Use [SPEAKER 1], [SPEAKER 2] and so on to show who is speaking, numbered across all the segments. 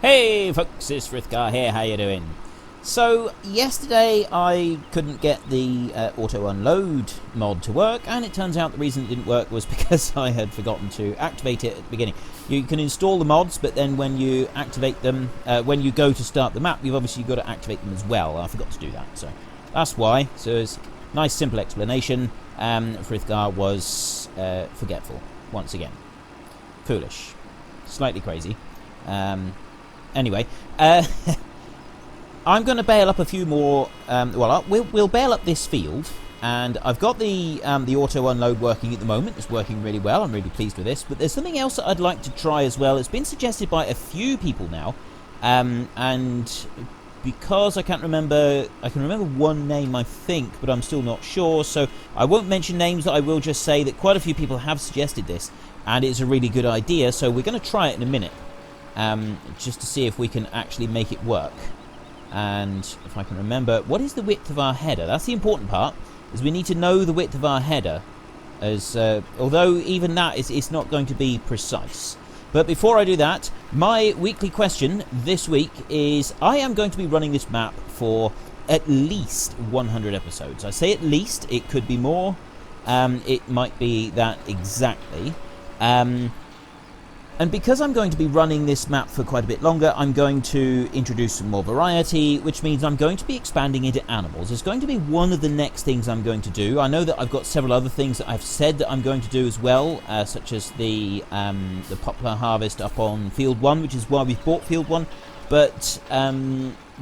[SPEAKER 1] Hey folks, it's Frithgar here, how you doing? So, yesterday I couldn't get the auto unload mod to work, and it turns out the reason it didn't work was because I had forgotten to activate it at the beginning. You can install the mods, but then when you activate them, when you go to start the map, you've obviously got to activate them as well. I forgot to do that, so that's why. So it's a nice simple explanation. Frithgar was forgetful, once again. Foolish. Slightly crazy. Anyway, I'm going to bail up a few more. We'll bail up this field, and I've got the auto unload working at the moment. It's working really well. I'm really pleased with this. But there's something else that I'd like to try as well. It's been suggested by a few people now, and because I can remember one name, I think, but I'm still not sure. So I won't mention names. I will just say that quite a few people have suggested this, and it's a really good idea. So we're going to try it in a minute. Just to see if we can actually make it work. And if I can remember, what is the width of our header? That's the important part, is we need to know the width of our header, as although even that is not going to be precise. But before I do that, my weekly question this week is, I am going to be running this map for at least 100 episodes. I say at least, it could be more, it might be that exactly. And because I'm going to be running this map for quite a bit longer, I'm going to introduce some more variety, which means I'm going to be expanding into animals. It's going to be one of the next things I'm going to do. I know that I've got several other things that I've said that I'm going to do as well, such as the poplar harvest up on Field 1, which is why we've bought Field 1. But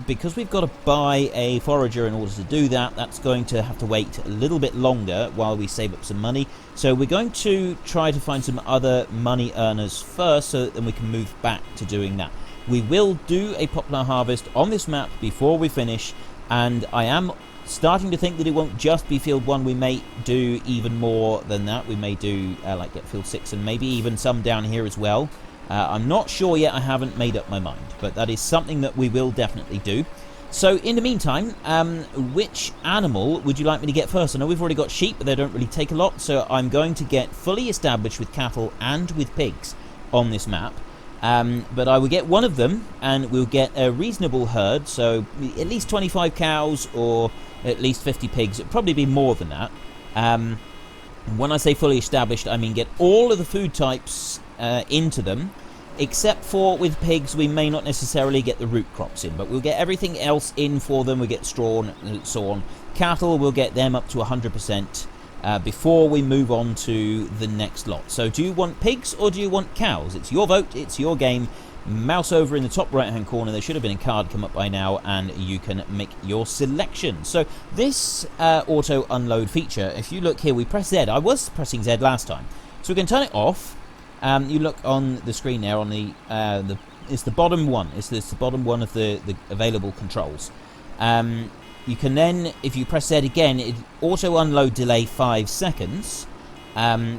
[SPEAKER 1] because we've got to buy a forager in order to do that, that's going to have to wait a little bit longer while we save up some money. So we're going to try to find some other money earners first, so that then we can move back to doing that. We will do a poplar harvest on this map before we finish, and I am starting to think that it won't just be Field 1. We may do even more than that. We may do like get Field 6 and maybe even some down here as well. I'm not sure yet, I haven't made up my mind, but that is something that we will definitely do. So in the meantime, which animal would you like me to get first? I know we've already got sheep, but they don't really take a lot, so I'm going to get fully established with cattle and with pigs on this map. But I will get one of them, and we'll get a reasonable herd, so at least 25 cows or at least 50 pigs. It'll probably be more than that. When I say fully established, I mean get all of the food types into them, except for with pigs we may not necessarily get the root crops in, but we'll get everything else in for them. We get straw and so on. Cattle, we'll get them up to 100% before we move on to the next lot. So do you want pigs or do you want cows? It's your vote, it's your game. Mouse over in the top right hand corner, there should have been a card come up by now, and you can make your selection. So this auto unload feature, if you look here, we press Z. I was pressing Z last time, so we can turn it off. You look on the screen there on it's the bottom one. It's the bottom one of the available controls. You can then, if you press Z again, it auto unload delay 5 seconds,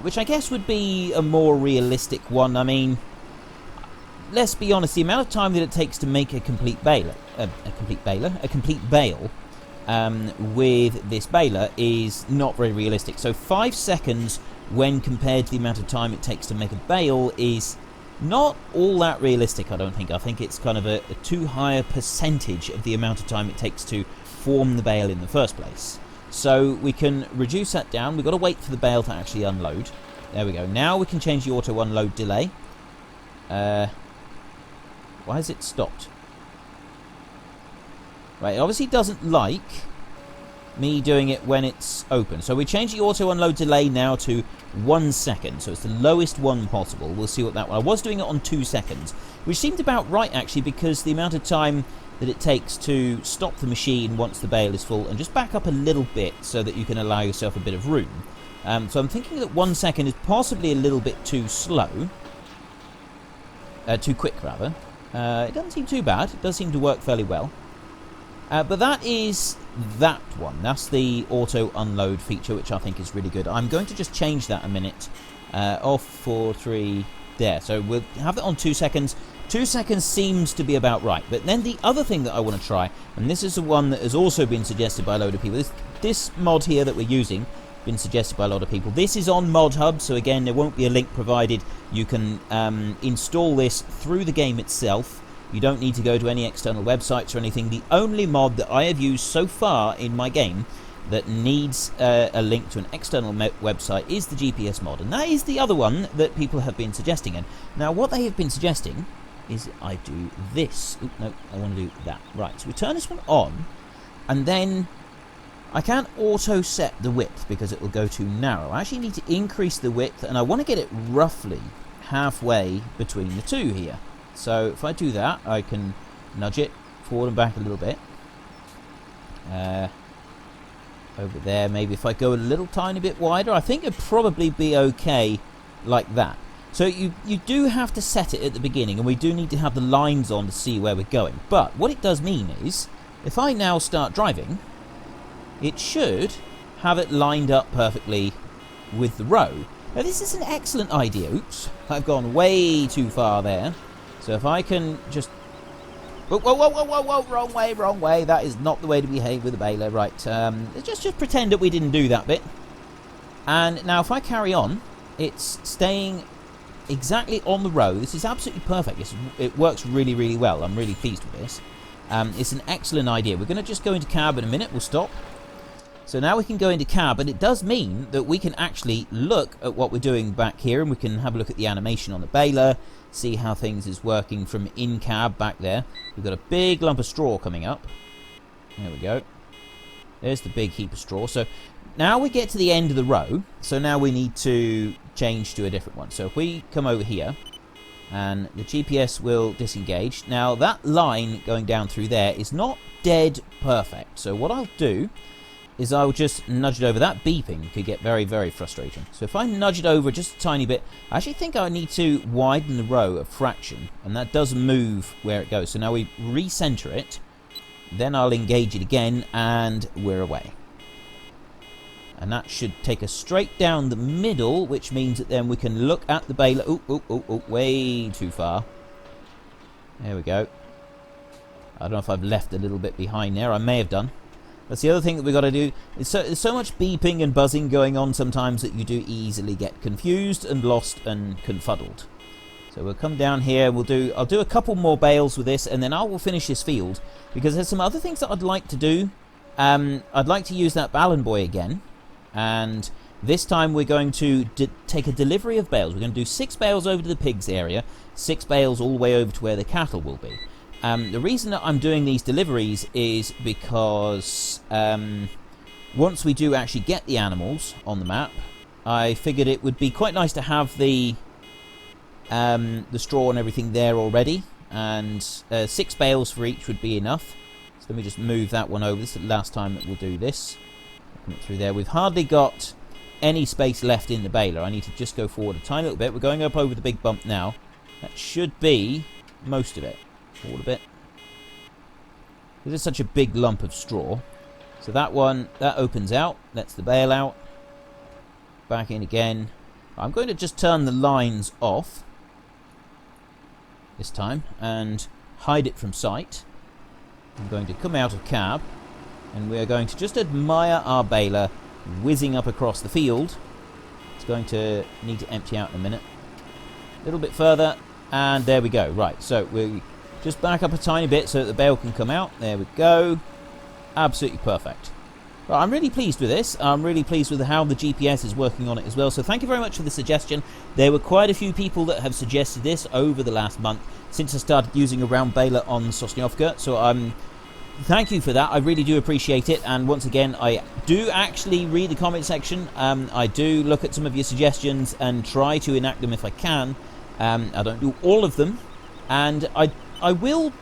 [SPEAKER 1] which I guess would be a more realistic one. I mean, let's be honest, the amount of time that it takes to make a complete bale with this baler is not very realistic. So 5 seconds when compared to the amount of time it takes to make a bale is not all that realistic, I don't think. I think it's kind of a too high a percentage of the amount of time it takes to form the bale in the first place. So we can reduce that down. We've got to wait for the bale to actually unload. There we go. Now we can change the auto unload delay. Why has it stopped? Right, it obviously doesn't like me doing it when it's open. So we change the auto unload delay now to 1 second. So it's the lowest one possible. We'll see what that one. I was doing it on 2 seconds, which seemed about right actually, because the amount of time that it takes to stop the machine once the bale is full and just back up a little bit so that you can allow yourself a bit of room. So I'm thinking that 1 second is possibly a little bit too slow. Too quick rather. It doesn't seem too bad. It does seem to work fairly well. But that is that one. That's the auto unload feature, which I think is really good. I'm going to just change that a minute. Off, 4, 3, there. So we'll have it on 2 seconds. 2 seconds seems to be about right. But then the other thing that I want to try, and this is the one that has also been suggested by a load of people. This mod here that we're using been suggested by a lot of people. This is on Mod Hub, so again, there won't be a link provided. You can install this through the game itself. You don't need to go to any external websites or anything. The only mod that I have used so far in my game that needs a link to an external website is the GPS mod, and that is the other one that people have been suggesting. And now what they have been suggesting is I do this. Oop, no, I want to do that. Right, so we turn this one on, and then I can't auto set the width because it will go too narrow. I actually need to increase the width, and I want to get it roughly halfway between the two here. So if I do that, I can nudge it forward and back a little bit. Over there, maybe if I go a little tiny bit wider, I think it'd probably be okay like that. So you do have to set it at the beginning, and we do need to have the lines on to see where we're going. But what it does mean is, if I now start driving, it should have it lined up perfectly with the road. Now this is an excellent idea. Oops, I've gone way too far there. So if I can just... Whoa, whoa, whoa, whoa, whoa, whoa, wrong way, wrong way. That is not the way to behave with a baler. Right, just pretend that we didn't do that bit. And now if I carry on, it's staying exactly on the road. This is absolutely perfect. It works really, really well. I'm really pleased with this. It's an excellent idea. We're going to just go into cab in a minute. We'll stop. So now we can go into cab, and it does mean that we can actually look at what we're doing back here, and we can have a look at the animation on the baler, see how things is working from in cab back there. We've got a big lump of straw coming up. There we go. There's the big heap of straw. So now we get to the end of the row, so now we need to change to a different one. So if we come over here, and the GPS will disengage. Now that line going down through there is not dead perfect. So what I'll do is I'll just nudge it over. That beeping could get very, very frustrating. So if I nudge it over just a tiny bit, I actually think I need to widen the row a fraction, and that does move where it goes. So now we recenter it, then I'll engage it again, and we're away. And that should take us straight down the middle, which means that then we can look at the baler. Oh, way too far. There we go. I don't know if I've left a little bit behind there. I may have done. That's the other thing that we've got to do. There's so much beeping and buzzing going on sometimes that you do easily get confused and lost and confuddled. So we'll come down here. I'll do a couple more bales with this, and then I will finish this field, because there's some other things that I'd like to do. I'd like to use that Baler boy again, and this time we're going to take a delivery of bales. We're going to do 6 bales over to the pigs area, 6 bales all the way over to where the cattle will be. The reason that I'm doing these deliveries is because once we do actually get the animals on the map, I figured it would be quite nice to have the straw and everything there already, and 6 bales for each would be enough. So let me just move that one over. This is the last time that we'll do this. Come through there. We've hardly got any space left in the baler. I need to just go forward a tiny little bit. We're going up over the big bump now. That should be most of it. Forward a bit. This is such a big lump of straw. So that one, that opens out. Lets the bale out. Back in again. I'm going to just turn the lines off this time and hide it from sight. I'm going to come out of cab, and we are going to just admire our baler whizzing up across the field. It's going to need to empty out in a minute. A little bit further, and there we go. Right, so we just back up a tiny bit so that the bale can come out. There we go. Absolutely perfect. Right, I'm really pleased with this. I'm really pleased with how the GPS is working on it as well. So thank you very much for the suggestion. There were quite a few people that have suggested this over the last month since I started using a round baler on Sosnovka. So thank you for that. I really do appreciate it. And once again, I do actually read the comment section. I do look at some of your suggestions and try to enact them if I can. I don't do all of them. And I will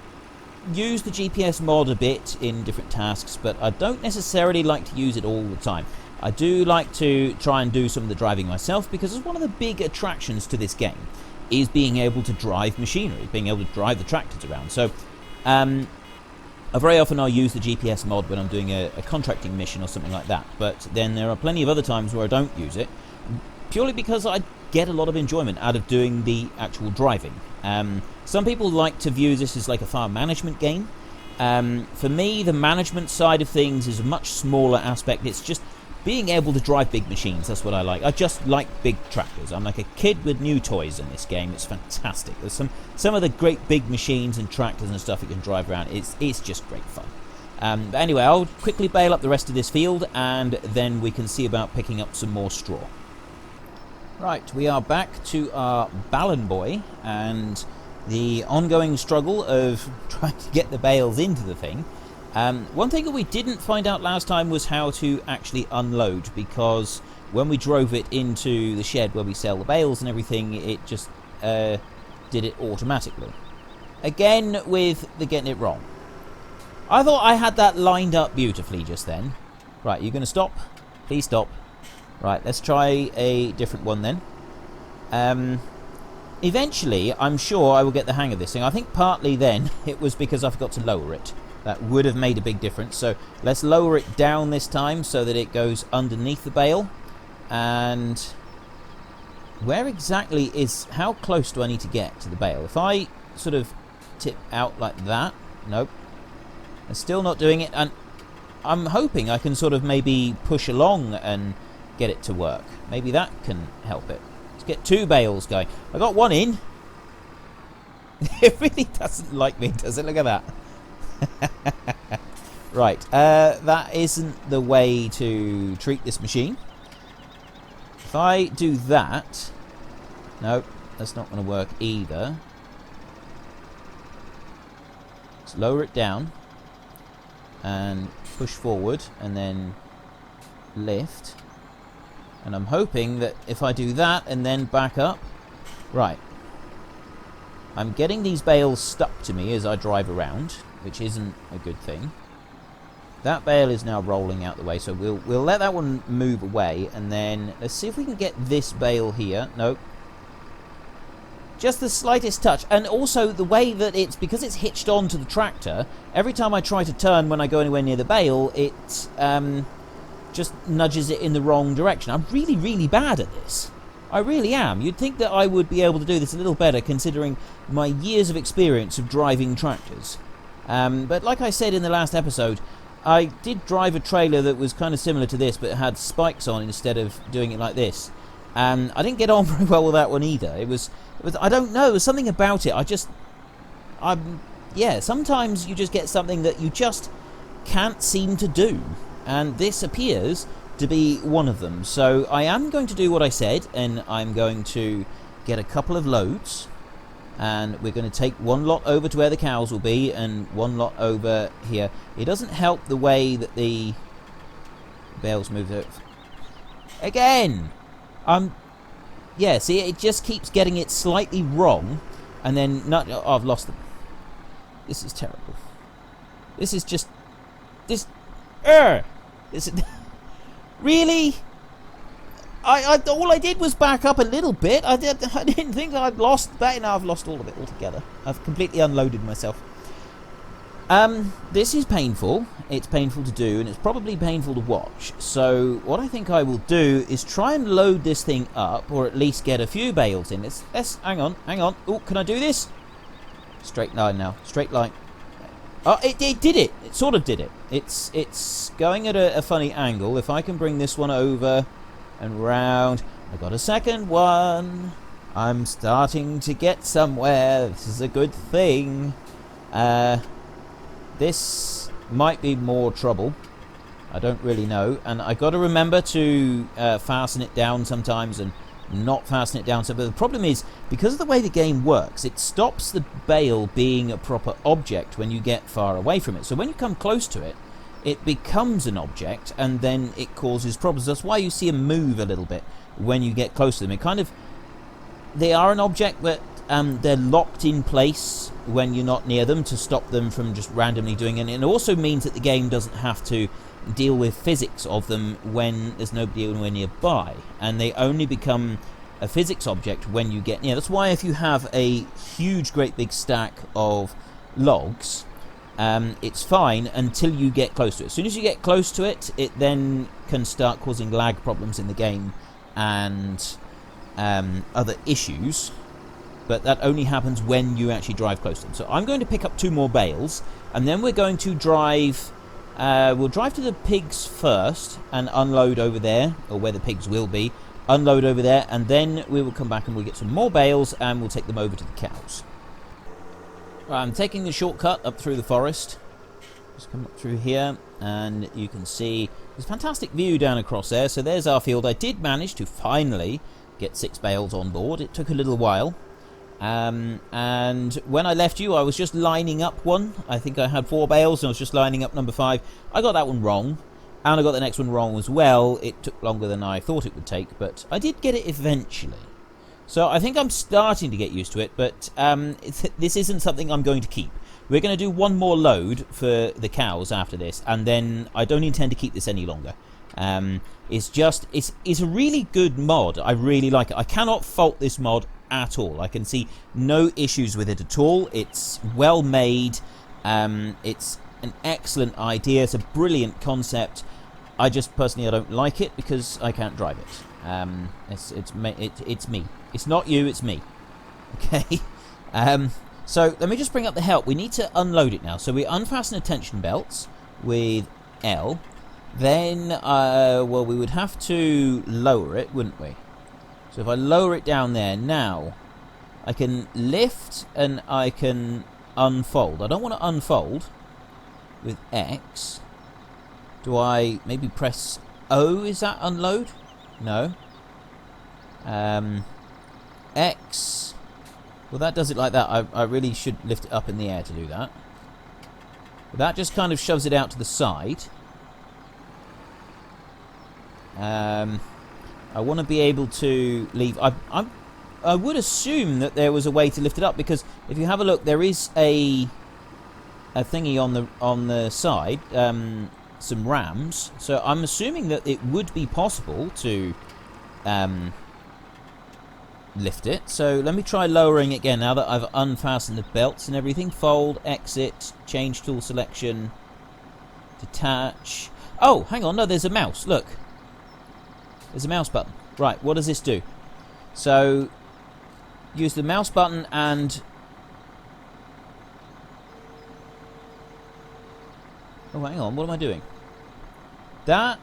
[SPEAKER 1] use the GPS mod a bit in different tasks, but I don't necessarily like to use it all the time. I do like to try and do some of the driving myself, because it's one of the big attractions to this game is being able to drive machinery, being able to drive the tractors around. So very often I'll use the GPS mod when I'm doing a contracting mission or something like that, but then there are plenty of other times where I don't use it, purely because I get a lot of enjoyment out of doing the actual driving. Some people like to view this as like a farm management game. For me, the management side of things is a much smaller aspect. It's just being able to drive big machines. That's what I like. I just like big tractors. I'm like a kid with new toys in this game. It's fantastic. There's some of the great big machines and tractors and stuff you can drive around. It's just great fun. But anyway, I'll quickly bale up the rest of this field, and then we can see about picking up some more straw. Right, we are back to our Baler boy, and the ongoing struggle of trying to get the bales into the thing. One thing that we didn't find out last time was how to actually unload, because when we drove it into the shed where we sell the bales and everything, it just did it automatically. Again, with the getting it wrong. I thought I had that lined up beautifully just then. Right, you're going to stop? Please stop. Right, let's try a different one then. Eventually, I'm sure I will get the hang of this thing. I think partly then, it was because I forgot to lower it. That would have made a big difference. So let's lower it down this time so that it goes underneath the bale. And where exactly is... How close do I need to get to the bale? If I sort of tip out like that... Nope. I'm still not doing it. And I'm hoping I can sort of maybe push along and get it to work. Maybe that can help it. Let's get 2 bales going. I got 1 in. It really doesn't like me, does it? Look at that. Right, that isn't the way to treat this machine. If I do that... No, that's not going to work either. Let's lower it down and push forward and then lift. And I'm hoping that if I do that and then back up... Right. I'm getting these bales stuck to me as I drive around, which isn't a good thing. That bale is now rolling out the way, so we'll let that one move away, and then let's see if we can get this bale here. Nope. Just the slightest touch, and also the way that it's, because it's hitched onto the tractor, every time I try to turn when I go anywhere near the bale, it just nudges it in the wrong direction. I'm really, really bad at this. I really am. You'd think that I would be able to do this a little better, considering my years of experience of driving tractors. But like I said in the last episode, I did drive a trailer that was kind of similar to this, but it had spikes on instead of doing it like this. And I didn't get on very well with that one either. It was I don't know, there's something about it. Yeah, sometimes you just get something that you just can't seem to do. And this appears to be one of them. So I am going to do what I said, and I'm going to get a couple of loads. And we're going to take 1 lot over to where the cows will be, and 1 lot over here. It doesn't help the way that the bales move out. Again! Yeah, see, it just keeps getting it slightly wrong, and then... Oh, I've lost them. This is terrible. This is just... This... This is... Really? All I did was back up a little bit. I didn't think that I'd lost that. Now I've lost all of it altogether. I've completely unloaded myself. This is painful. It's painful to do, and it's probably painful to watch. So what I think I will do is try and load this thing up, or at least get a few bales in. Let's hang on. Oh, can I do this? Straight line now. Straight line. Oh, it did it. It sort of did it. It's going at a funny angle. If I can bring this one over and round. I got a second one. I'm starting to get somewhere. This is a good thing. This might be more trouble. I don't really know. And I got to remember to fasten it down sometimes and not fasten it down. So, but the problem is, because of the way the game works, it stops the bale being a proper object when you get far away from it. So when you come close to it, it becomes an object, and then it causes problems. That's why you see them move a little bit when you get close to them. It kind of... They are an object, but they're locked in place when you're not near them to stop them from just randomly doing it. And it also means that the game doesn't have to deal with physics of them when there's nobody anywhere nearby. And they only become a physics object when you get near. That's why if you have a huge, great big stack of logs... it's fine until you get close to it. As soon as you get close to it, it then can start causing lag problems in the game and other issues. But that only happens when you actually drive close to them. So I'm going to pick up 2 more bales, and then we're going to drive We'll drive to the pigs first and unload over there, or where the pigs will be. Unload over there, and then we will come back and we'll get some more bales and we'll take them over to the cows. Right, I'm taking the shortcut up through the forest. Just come up through here, and you can see there's a fantastic view down across there. So there's our field. I did manage to finally get 6 bales on board. It took a little while. And when I left you, I was just lining up one. I think I had 4 bales, and I was just lining up number 5. I got that one wrong. And I got the next one wrong as well. It took longer than I thought it would take, but I did get it eventually. So I think I'm starting to get used to it, but this isn't something I'm going to keep. We're going to do one more load for the cows after this, and then I don't intend to keep this any longer. It's a really good mod. I really like it. I cannot fault this mod at all. I can see no issues with it at all. It's well made. It's an excellent idea. It's a brilliant concept. I just personally I don't like it because I can't drive it. It's me. It's not you. It's me. Okay. So let me just bring up the help. We need to unload it now. So we unfasten the tension belts with L. Then well, we would have to lower it, wouldn't we? So if I lower it down there now, I can lift and I can unfold. I don't want to unfold with X. Do I maybe press O? Is that unload? No. X. Well, that does it like that. I really should lift it up in the air to do that. But that just kind of shoves it out to the side. I want to be able to leave. I would assume that there was a way to lift it up, because if you have a look, there is a thingy on the side, some rams. So I'm assuming that it would be possible to lift it. So let me try lowering it again now that I've unfastened the belts and everything. Fold, exit, change tool selection, detach. Oh, hang on, no, there's a mouse. Look, there's a mouse button. Right, what does this do? So use the mouse button and oh, hang on, what am I doing? That...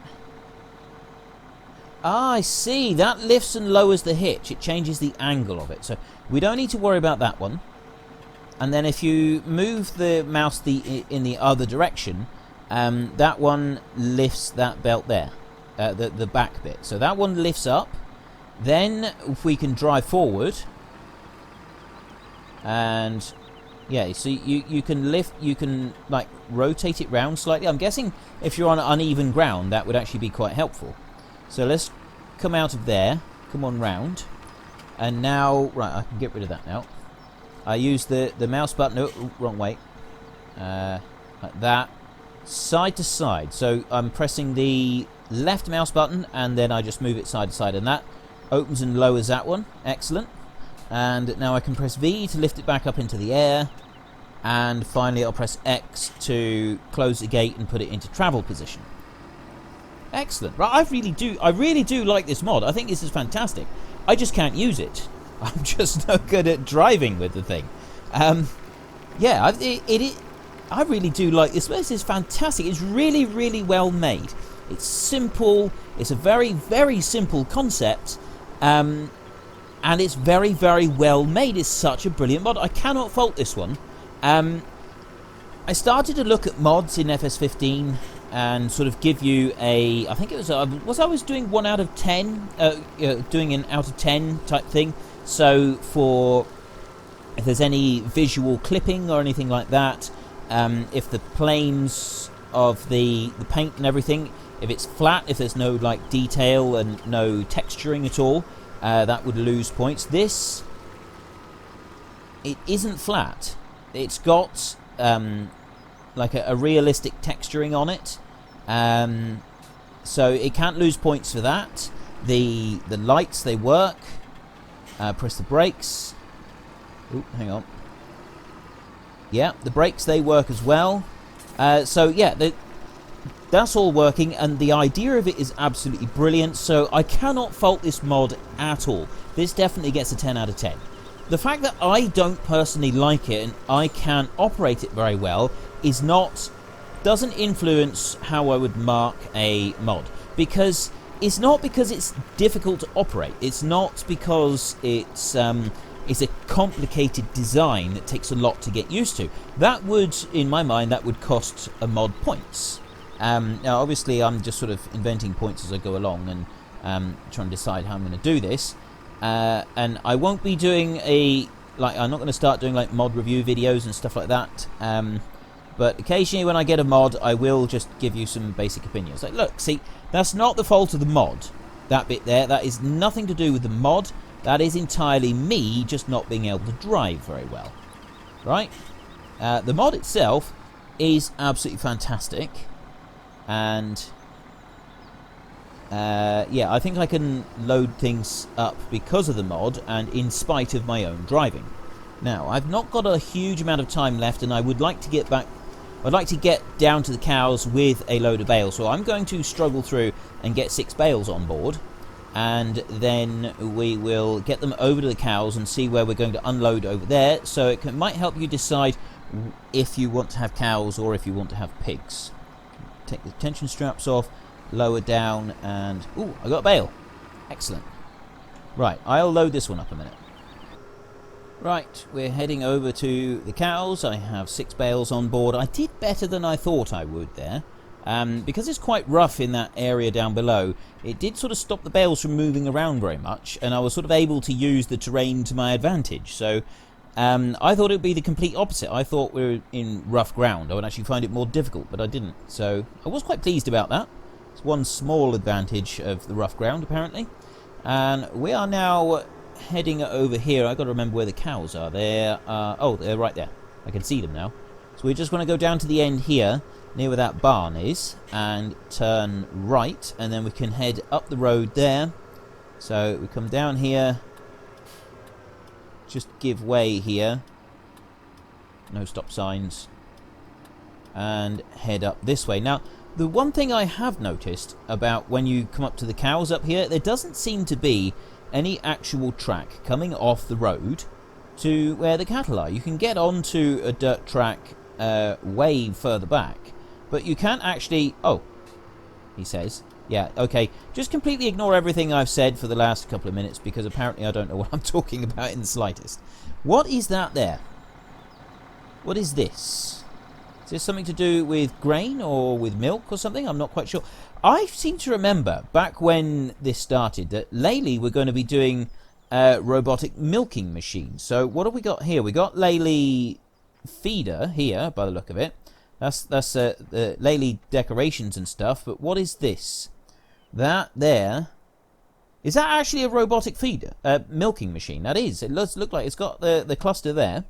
[SPEAKER 1] Ah, I see. That lifts and lowers the hitch. It changes the angle of it. So we don't need to worry about that one. And then if you move the mouse in the other direction, that one lifts that belt there, the back bit. So that one lifts up. Then if we can drive forward, and yeah, so you can lift, you can like rotate it round slightly. I'm guessing if you're on uneven ground, that would actually be quite helpful. So let's come out of there, come on round, and now, right, I can get rid of that now. I use the mouse button, oh, wrong way, like that, side to side. So I'm pressing the left mouse button, and then I just move it side to side, and that opens and lowers that one. Excellent. And now I can press V to lift it back up into the air, and finally I'll press X to close the gate and put it into travel position. Excellent. Right, I really do like this mod. I think this is fantastic. I just can't use it. I'm just no good at driving with the thing. Yeah, I really do like this. This is fantastic. It's really, really well made. It's simple. It's a very, very simple concept. And it's very, very well made. It's such a brilliant mod. I cannot fault this one. I started to look at mods in FS15 and sort of give you a, I think it was I was doing 1 out of 10, doing an out of 10 type thing. So for if there's any visual clipping or anything like that, if the planes of the paint and everything, if it's flat, if there's no like detail and no texturing at all, that would lose points. This, it isn't flat. It's got like a realistic texturing on it, so it can't lose points for that. The lights, they work. Press the brakes. Ooh, hang on. Yeah, the brakes, they work as well. So yeah, that's all working, and the idea of it is absolutely brilliant. So I cannot fault this mod at all. This definitely gets a 10 out of 10. The fact that I don't personally like it and I can't operate it very well is not doesn't influence how I would mark a mod, because it's not because it's difficult to operate. It's not because it's a complicated design that takes a lot to get used to. That would, in my mind, that would cost a mod points. Now, obviously, I'm just sort of inventing points as I go along and trying to decide how I'm going to do this. And I won't be doing I'm not going to start doing like mod review videos and stuff like that. But occasionally when I get a mod, I will just give you some basic opinions. Like, look, see, that's not the fault of the mod. That bit there, that is nothing to do with the mod. That is entirely me just not being able to drive very well. Right? The mod itself is absolutely fantastic. And yeah, I think I can load things up because of the mod and in spite of my own driving. Now, I've not got a huge amount of time left, and I would like to get back. I'd like to get down to the cows with a load of bales, so I'm going to struggle through and get 6 bales on board, and then we will get them over to the cows and see where we're going to unload over there, so it might help you decide if you want to have cows or if you want to have pigs. Take the tension straps off, lower down, and ooh, I got a bale. Excellent. Right, I'll load this one up a minute. Right, we're heading over to the cows. I have 6 bales on board. I did better than I thought I would there. Because it's quite rough in that area down below, it did sort of stop the bales from moving around very much, and I was sort of able to use the terrain to my advantage. So I thought it would be the complete opposite. I thought we were in rough ground. I would actually find it more difficult, but I didn't. So I was quite pleased about that. It's one small advantage of the rough ground, apparently. And we are now heading over here. I've got to remember where the cows are. They're right there. I can see them now. So we just want to go down to the end here, near where that barn is, and turn right, and then we can head up the road there. So we come down here, just give way here, no stop signs, and head up this way. Now, the one thing I have noticed about when you come up to the cows up here, there doesn't seem to be any actual track coming off the road to where the cattle are. You can get onto a dirt track way further back, but you can't actually... Oh, he says. Yeah, okay. Just completely ignore everything I've said for the last couple of minutes, because apparently I don't know what I'm talking about in the slightest. What is that there? What is this? Is this something to do with grain or with milk or something? I'm not quite sure. I seem to remember back when this started that lately we're going to be doing robotic milking machines. So what have we got here? We got Laley feeder here, by the look of it. That's the Laley decorations and stuff. But what is this? That there, is that actually a robotic feeder milking machine? That is. It does look like it's got the cluster there.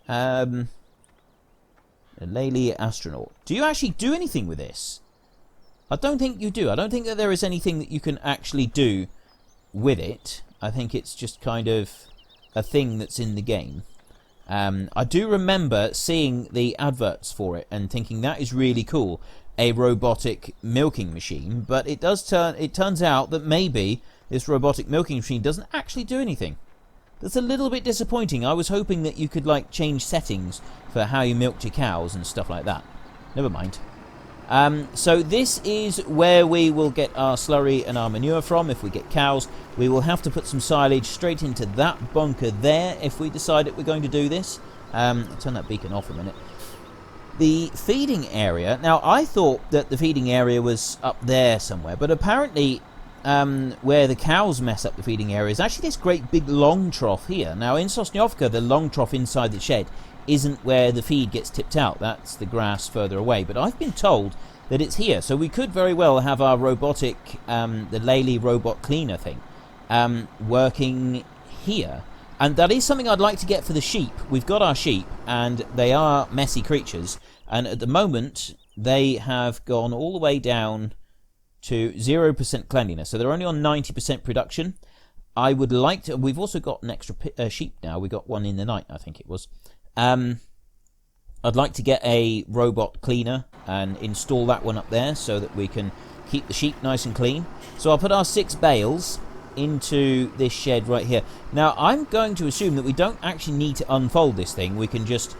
[SPEAKER 1] A Laley astronaut. Do you actually do anything with this? I don't think you do. I don't think that there is anything that you can actually do with it. I think it's just kind of a thing that's in the game. I do remember seeing the adverts for it and thinking that is really cool, a robotic milking machine. But it turns out that maybe this robotic milking machine doesn't actually do anything. That's a little bit disappointing. I was hoping that you could like change settings for how you milked your cows and stuff like that. Never mind. So this is where we will get our slurry and our manure from if we get cows. We will have to put some silage straight into that bunker there if we decide that we're going to do this. I'll turn that beacon off a minute. The feeding area. Now, I thought that the feeding area was up there somewhere, but apparently where the cows mess up the feeding area is actually this great big long trough here. Now, in Sosniovka, the long trough inside the shed isn't where the feed gets tipped out. That's the grass further away. But I've been told that it's here. So we could very well have our robotic, the Laley robot cleaner thing, working here. And that is something I'd like to get for the sheep. We've got our sheep, and they are messy creatures. And at the moment, they have gone all the way down to 0% cleanliness. So they're only on 90% production. I would like to... We've also got an extra sheep now. We got one in the night, I think it was. I'd like to get a robot cleaner and install that one up there so that we can keep the sheep nice and clean. So I'll put our 6 bales into this shed right here. Now I'm going to assume that we don't actually need to unfold this thing. We can just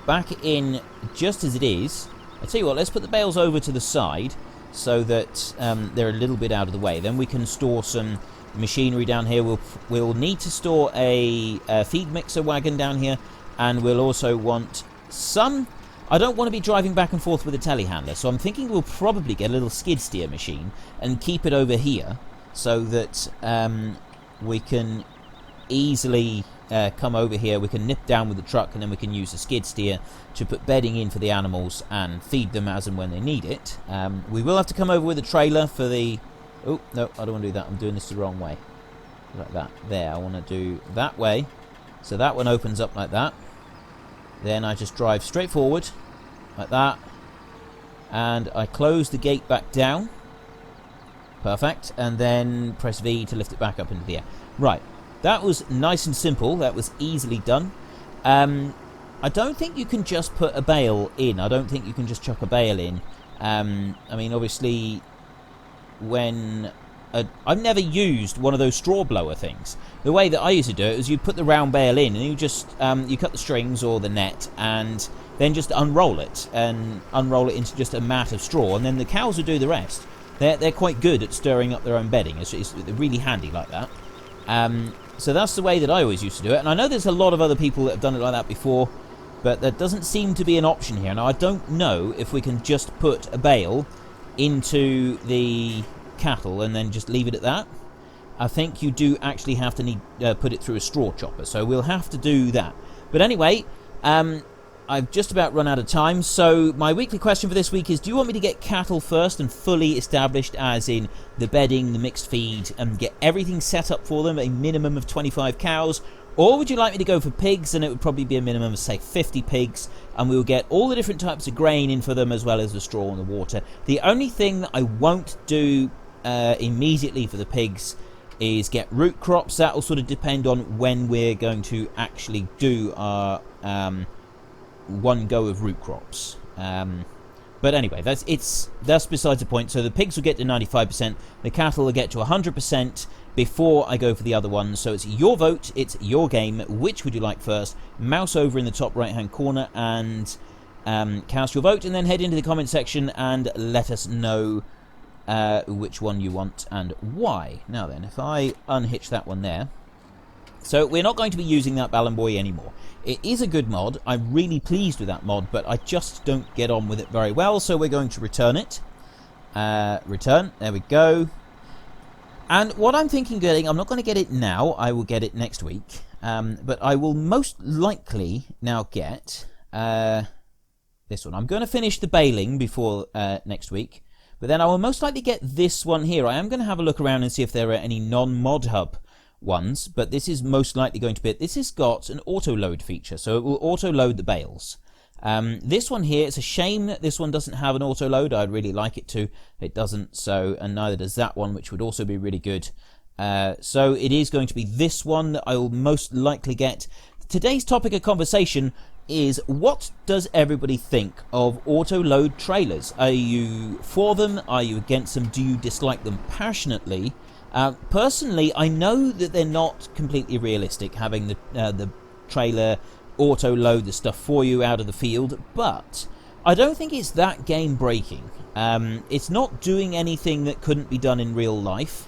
[SPEAKER 1] back it in just as it is,
[SPEAKER 2] I tell you what, let's put the bales over to the side so that they're a little bit out of the way. Then we can store some machinery down here. We'll need to store a feed mixer wagon down here, and we'll also want some... I don't want to be driving back and forth with a telehandler, so I'm thinking we'll probably get a little skid steer machine and keep it over here so that we can easily come over here. We can nip down with the truck, and then we can use a skid steer to put bedding in for the animals and feed them as and when they need it. We will have to come over with a trailer for the... Oh, no, I don't want to do that. I'm doing this the wrong way. Like that. There, I want to do that way. So that one opens up like that. Then I just drive straight forward, like that. And I close the gate back down. Perfect. And then press V to lift it back up into the air. Right. That was nice and simple. That was easily done. I don't think you can just put a bale in. I don't think you can just chuck a bale in. I mean, obviously... when I've never used one of those straw blower things. The way that I used to do it was you put the round bale in, and you just you cut the strings or the net, and then just unroll it into just a mat of straw, and then the cows will do the rest. They're quite good at stirring up their own bedding. It's really handy like that. So that's the way that I always used to do it, and I know there's a lot of other people that have done it like that before, but there doesn't seem to be an option here. Now I don't know if we can just put a bale into the cattle and then just leave it at that. I think you do actually have to put it through a straw chopper, so we'll have to do that. But anyway, I've just about run out of time, so my weekly question for this week is, do you want me to get cattle first and fully established, as in the bedding, the mixed feed, and get everything set up for them, a minimum of 25 cows? Or would you like me to go for pigs, and it would probably be a minimum of, say, 50 pigs, and we'll get all the different types of grain in for them, as well as the straw and the water. The only thing that I won't do immediately for the pigs is get root crops. That will sort of depend on when we're going to actually do our one go of root crops. But anyway, that's besides the point. So the pigs will get to 95%, the cattle will get to 100%, before I go for the other ones. So it's your vote, it's your game. Which would you like first? Mouse over in the top right hand corner and cast your vote, and then head into the comment section and let us know which one you want and why. Now then, if I unhitch that one there. So we're not going to be using that Baler boy anymore. It is a good mod. I'm really pleased with that mod, but I just don't get on with it very well, so we're going to return it. Return, there we go. And what I'm thinking of getting, I'm not going to get it now, I will get it next week, but I will most likely now get this one. I'm going to finish the baling before next week, but then I will most likely get this one here. I am going to have a look around and see if there are any non-mod hub ones, but this is most likely going to be it. This has got an auto-load feature, so it will auto-load the bales. This one here, it's a shame that this one doesn't have an auto-load. I'd really like it to. It doesn't, so, and neither does that one, which would also be really good. So it is going to be this one that I will most likely get. Today's topic of conversation is, what does everybody think of auto-load trailers? Are you for them? Are you against them? Do you dislike them passionately? Personally, I know that they're not completely realistic, having the trailer auto-load the stuff for you out of the field, but I don't think it's that game-breaking. It's not doing anything that couldn't be done in real life,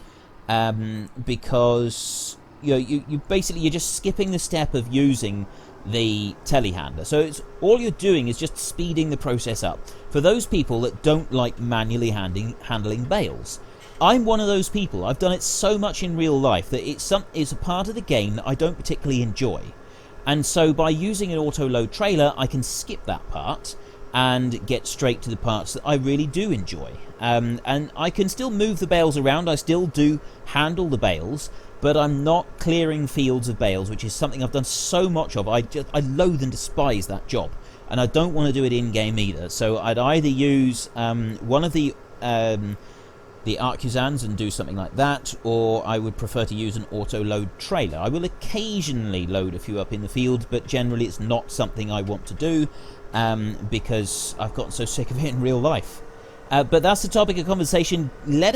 [SPEAKER 2] because you basically, you're just skipping the step of using the telehandler. So it's all you're doing is just speeding the process up for those people that don't like manually handling bales. I'm one of those people. I've done it so much in real life that it's a part of the game that I don't particularly enjoy. And so by using an auto-load trailer, I can skip that part and get straight to the parts that I really do enjoy. And I can still move the bales around. I still do handle the bales, but I'm not clearing fields of bales, which is something I've done so much of. I loathe and despise that job, and I don't want to do it in-game either. So I'd either use one of the Arcusans and do something like that, or I would prefer to use an auto-load trailer. I will occasionally load a few up in the field, but generally it's not something I want to do, because I've gotten so sick of it in real life. But that's the topic of conversation. Let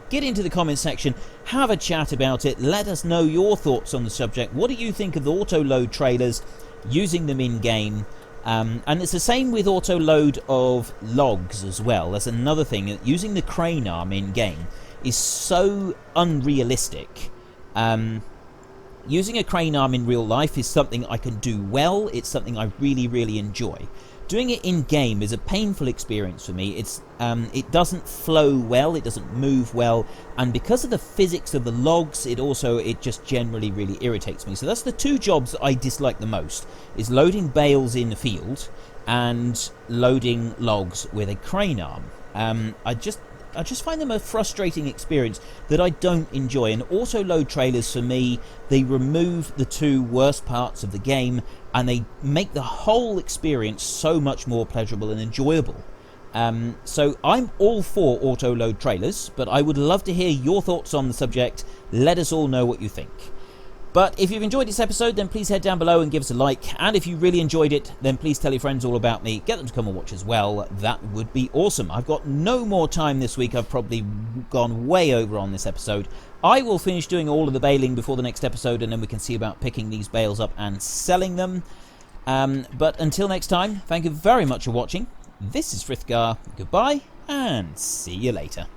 [SPEAKER 2] get into the comments section, have a chat about it, let us know your thoughts on the subject. What do you think of the auto-load trailers, using them in-game?
[SPEAKER 1] And it's the same with auto load of logs as well. That's another thing. Using the crane arm in game is so unrealistic. Using a crane arm in real life is something I can do well. It's something I really, really enjoy. Doing it in game is a painful experience for me. It doesn't flow well, it doesn't move well, and because of the physics of the logs, it just generally really irritates me. So that's the two jobs that I dislike the most: is loading bales in the field and loading logs with a crane arm. I just find them a frustrating experience that I don't enjoy. And auto load trailers, for me, they remove the two worst parts of the game, and they make the whole experience so much more pleasurable and enjoyable. So I'm all for auto load trailers, but I would love to hear your thoughts on the subject. Let us all know what you think. But if you've enjoyed this episode, then please head down below and give us a like. And if you really enjoyed it, then please tell your friends all about me. Get them to come and watch as well. That would be awesome. I've got no more time this week. I've probably gone way over on this episode. I will finish doing all of the baling before the next episode, and then we can see about picking these bales up and selling them. But until next time, thank you very much for watching. This is Frithgar. Goodbye, and see you later.